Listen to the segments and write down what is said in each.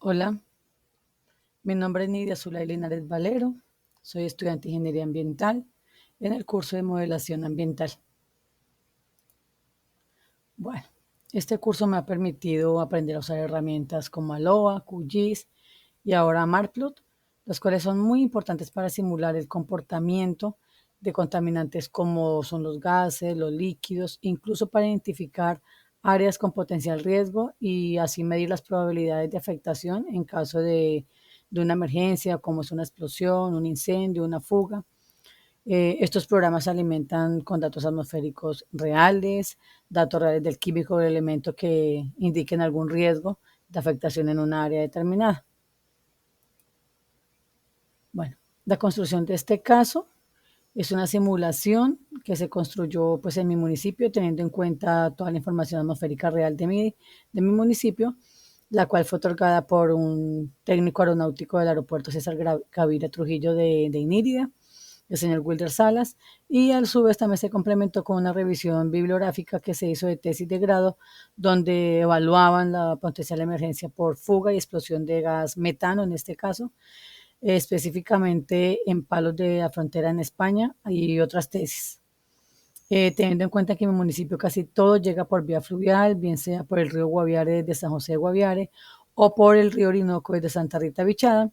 Hola, mi nombre es Nidia Zulay Linares Valero, soy estudiante de Ingeniería Ambiental en el curso de Modelación Ambiental. Bueno, este curso me ha permitido aprender a usar herramientas como Aloha, QGIS y ahora Marplot, las cuales son muy importantes para simular el comportamiento de contaminantes como son los gases, los líquidos, incluso para identificar áreas con potencial riesgo y así medir las probabilidades de afectación en caso de una emergencia, como es una explosión, un incendio, una fuga. Estos programas se alimentan con datos atmosféricos reales, datos reales del químico o del elemento que indiquen algún riesgo de afectación en una área determinada. Bueno, la construcción de este caso es una simulación que se construyó pues, en mi municipio, teniendo en cuenta toda la información atmosférica real de mi municipio, la cual fue otorgada por un técnico aeronáutico del aeropuerto César Gaviria Trujillo de Inírida, el señor Wilder Salas, y a su vez también se complementó con una revisión bibliográfica que se hizo de tesis de grado, donde evaluaban la potencial emergencia por fuga y explosión de gas metano, en este caso, específicamente en Palos de la Frontera en España y otras tesis. Teniendo en cuenta que en mi municipio casi todo llega por vía fluvial, bien sea por el río Guaviare de San José de Guaviare o por el río Orinoco de Santa Rita Bichada,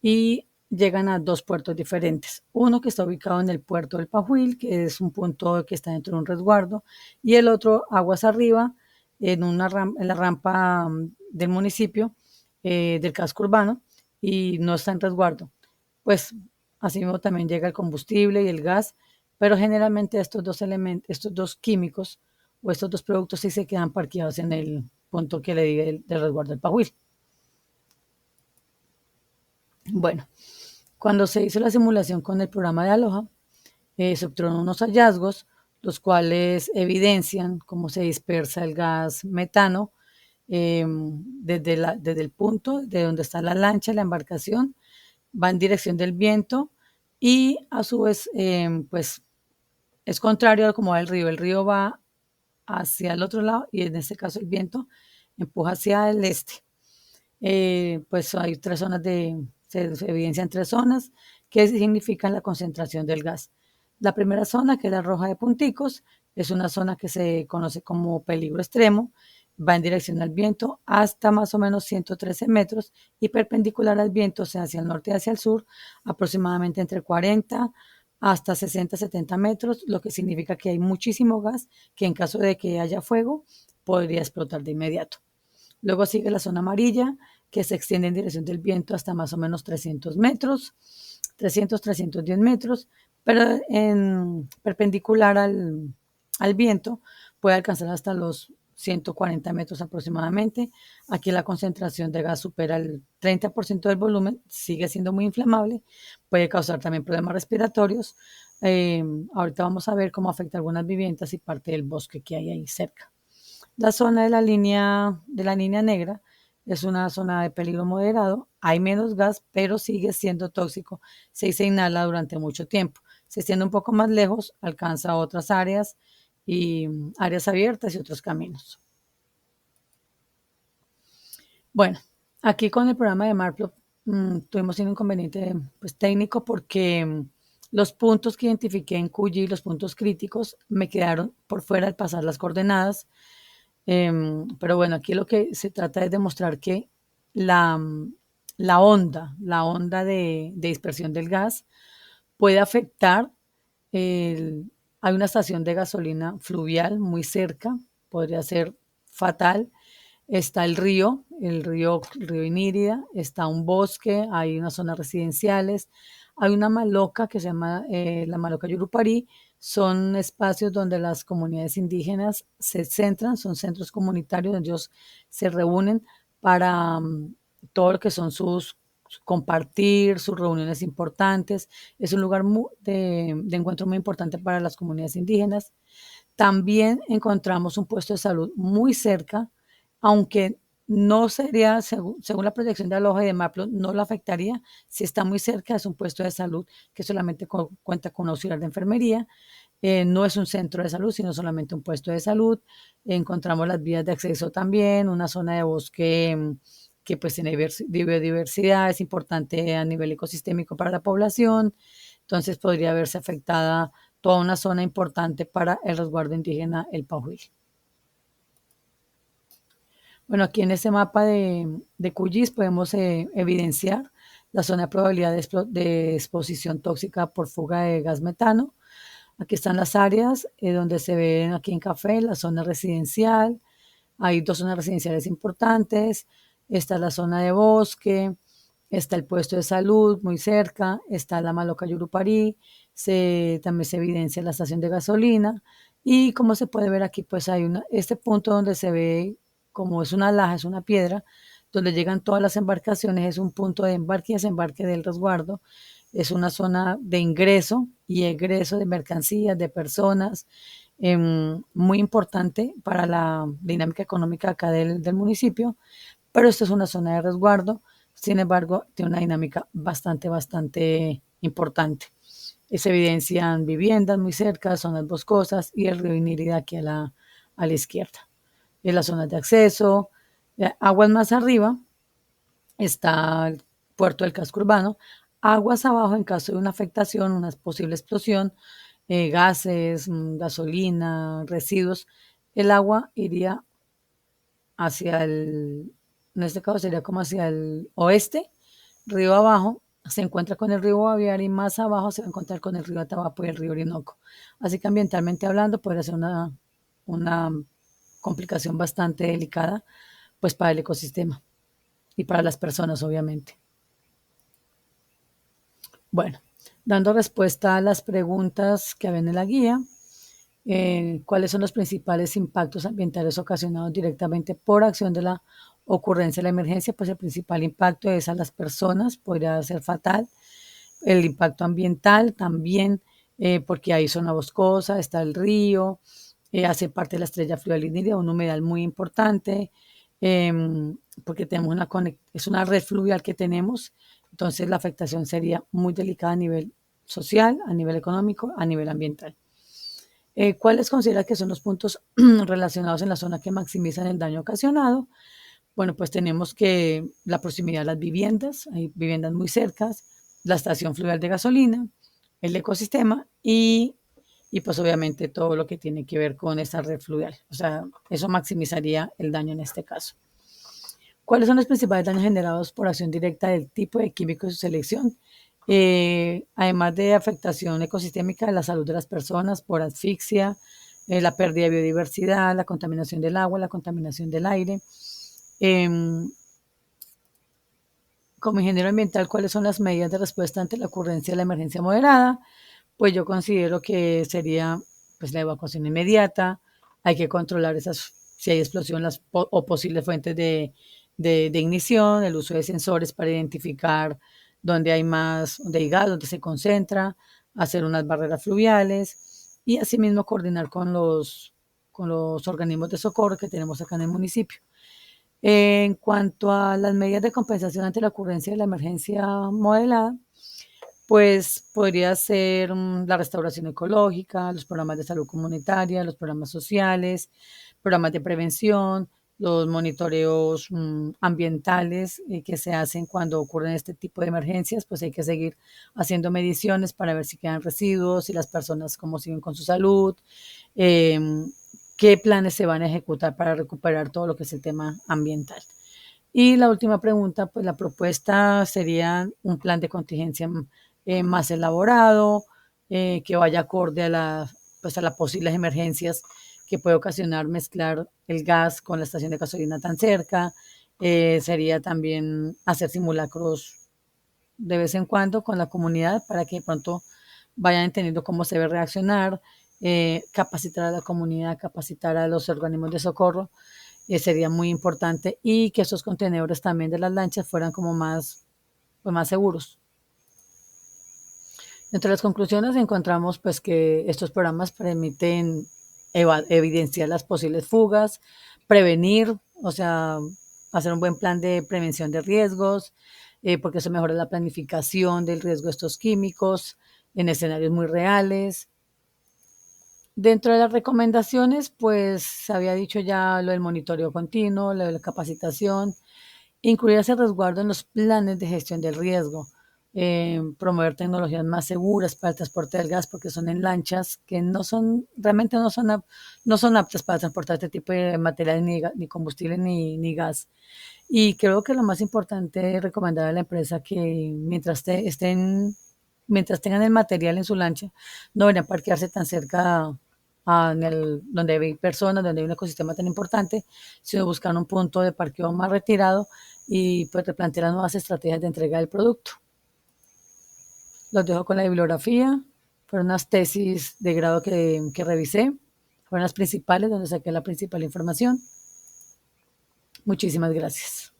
y llegan a dos puertos diferentes. Uno que está ubicado en el puerto del Pajuil, que es un punto que está dentro de un resguardo, y el otro aguas arriba, en la rampa del municipio, del casco urbano, y no está en resguardo. Pues así mismo también llega el combustible y el gas, pero generalmente estos dos elementos, estos dos químicos o estos dos productos sí se quedan parqueados en el punto que le di del resguardo del Pajuil. Bueno, cuando se hizo la simulación con el programa de Aloha, se obtuvieron unos hallazgos, los cuales evidencian cómo se dispersa el gas metano desde el punto de donde está la lancha, la embarcación, va en dirección del viento y a su vez, pues es contrario a cómo va el río. El río va hacia el otro lado y en este caso el viento empuja hacia el este. Pues hay tres zonas se evidencian tres zonas que significan la concentración del gas. La primera zona, que es la roja de punticos, es una zona que se conoce como peligro extremo, va en dirección al viento hasta más o menos 113 metros y perpendicular al viento, o sea, hacia el norte y hacia el sur, aproximadamente entre 40 hasta 60-70 metros, lo que significa que hay muchísimo gas que en caso de que haya fuego podría explotar de inmediato. Luego sigue la zona amarilla, que se extiende en dirección del viento hasta más o menos 300 metros, 310 metros, pero en perpendicular al viento puede alcanzar hasta los 140 metros aproximadamente. Aquí la concentración de gas supera el 30% del volumen, sigue siendo muy inflamable, puede causar también problemas respiratorios. Ahorita vamos a ver cómo afecta algunas viviendas y parte del bosque que hay ahí cerca. La zona de la línea negra es una zona de peligro moderado. Hay menos gas, pero sigue siendo tóxico. Se inhala durante mucho tiempo. Se extiende un poco más lejos, alcanza otras áreas y áreas abiertas y otros caminos. Bueno, aquí con el programa de Marplot tuvimos un inconveniente pues, técnico porque los puntos que identifiqué en QGIS, los puntos críticos, me quedaron por fuera al pasar las coordenadas. Pero bueno, aquí lo que se trata es demostrar que la, la onda de dispersión del gas puede afectar. Hay una estación de gasolina fluvial muy cerca, podría ser fatal. Está el río Inírida, está un bosque, hay unas zonas residenciales, hay una maloca que se llama la Maloca Yurupari. Son espacios donde las comunidades indígenas se centran, son centros comunitarios donde ellos se reúnen para todo lo que son sus compartir, sus reuniones importantes. Es un lugar de encuentro muy importante para las comunidades indígenas. También encontramos un puesto de salud muy cerca, aunque no sería, según la proyección de Aloha y de Maplo, no lo afectaría. Si está muy cerca, es un puesto de salud que solamente cuenta con un auxiliar de enfermería. No es un centro de salud, sino solamente un puesto de salud. Encontramos las vías de acceso también, una zona de bosque que pues tiene biodiversidad, es importante a nivel ecosistémico para la población, entonces podría verse afectada toda una zona importante para el resguardo indígena El Pajuil. Bueno, aquí en este mapa de QGIS podemos evidenciar la zona de probabilidad de exposición tóxica por fuga de gas metano. Aquí están las áreas donde se ven aquí en café la zona residencial. Hay dos zonas residenciales importantes. Está la zona de bosque, está el puesto de salud muy cerca, está la Maloca Yurupari, también se evidencia la estación de gasolina. Y como se puede ver aquí, pues hay este punto donde se ve como es una laja, es una piedra, donde llegan todas las embarcaciones, es un punto de embarque y desembarque del resguardo, es una zona de ingreso y egreso de mercancías, de personas, muy importante para la dinámica económica acá del municipio, pero esta es una zona de resguardo, sin embargo, tiene una dinámica bastante importante. Se evidencian viviendas muy cerca, zonas boscosas y el río Inírida aquí a la izquierda. En las zonas de acceso, aguas más arriba está el puerto del casco urbano, aguas abajo en caso de una afectación, una posible explosión, gases, gasolina, residuos, el agua iría hacia en este caso sería como hacia el oeste, río abajo, se encuentra con el río Guaviare y más abajo se va a encontrar con el río Atabapo y el río Orinoco. Así que ambientalmente hablando podría ser una complicación bastante delicada pues para el ecosistema y para las personas obviamente. Bueno, dando respuesta a las preguntas que había en la guía, cuáles son los principales impactos ambientales ocasionados directamente por acción de la ocurrencia de la emergencia, pues el principal impacto es a las personas, podría ser fatal. El impacto ambiental también, porque hay zona boscosa, está el río, hace parte de la estrella fluvial Iniria, un humedal muy importante, eh, porque tenemos es una red fluvial que tenemos, entonces la afectación sería muy delicada a nivel social, a nivel económico, a nivel ambiental. ¿Cuáles considera que son los puntos relacionados en la zona que maximizan el daño ocasionado? Bueno, pues tenemos que la proximidad a las viviendas, hay viviendas muy cercas, la estación fluvial de gasolina, el ecosistema y pues obviamente todo lo que tiene que ver con esa red fluvial. O sea, eso maximizaría el daño en este caso. ¿Cuáles son los principales daños generados por acción directa del tipo de químico y su selección? Además de afectación ecosistémica de la salud de las personas por asfixia, la pérdida de biodiversidad, la contaminación del agua, la contaminación del aire. Eh, Como ingeniero ambiental, ¿cuáles son las medidas de respuesta ante la ocurrencia de la emergencia moderada? Pues yo considero que sería pues la evacuación inmediata, hay que controlar si hay explosión o posibles fuentes de ignición, el uso de sensores para identificar dónde hay más, dónde hay gas, dónde se concentra, hacer unas barreras fluviales y asimismo coordinar con los organismos de socorro que tenemos acá en el municipio. En cuanto a las medidas de compensación ante la ocurrencia de la emergencia modelada, pues podría ser la restauración ecológica, los programas de salud comunitaria, los programas sociales, programas de prevención, los monitoreos ambientales que se hacen cuando ocurren este tipo de emergencias, pues hay que seguir haciendo mediciones para ver si quedan residuos, si las personas cómo siguen con su salud, eh, qué planes se van a ejecutar para recuperar todo lo que es el tema ambiental. Y la última pregunta, pues la propuesta sería un plan de contingencia más elaborado, que vaya acorde pues a las posibles emergencias que puede ocasionar mezclar el gas con la estación de gasolina tan cerca. Sería también hacer simulacros de vez en cuando con la comunidad para que de pronto vayan entendiendo cómo se debe reaccionar, capacitar a la comunidad, capacitar a los organismos de socorro, sería muy importante y que esos contenedores también de las lanchas fueran como pues más seguros. Entre las conclusiones encontramos pues que estos programas permiten evidenciar las posibles fugas, prevenir, o sea, hacer un buen plan de prevención de riesgos, porque eso mejora la planificación del riesgo de estos químicos en escenarios muy reales. Dentro de las recomendaciones, pues se había dicho ya lo del monitoreo continuo, lo de la capacitación, Incluir ese resguardo en los planes de gestión del riesgo, promover tecnologías más seguras para el transporte del gas, porque son en lanchas que no son, realmente no son aptas para transportar este tipo de materiales, ni combustible, ni gas. Y creo que lo más importante es recomendar a la empresa que mientras tengan el material en su lancha, no deberían parquearse tan cerca donde hay personas, donde hay un ecosistema tan importante, sino buscar un punto de parqueo más retirado y pues replantear las nuevas estrategias de entrega del producto. Los dejo con la bibliografía. Fueron unas tesis de grado que revisé. Fueron las principales, donde saqué la principal información. Muchísimas gracias.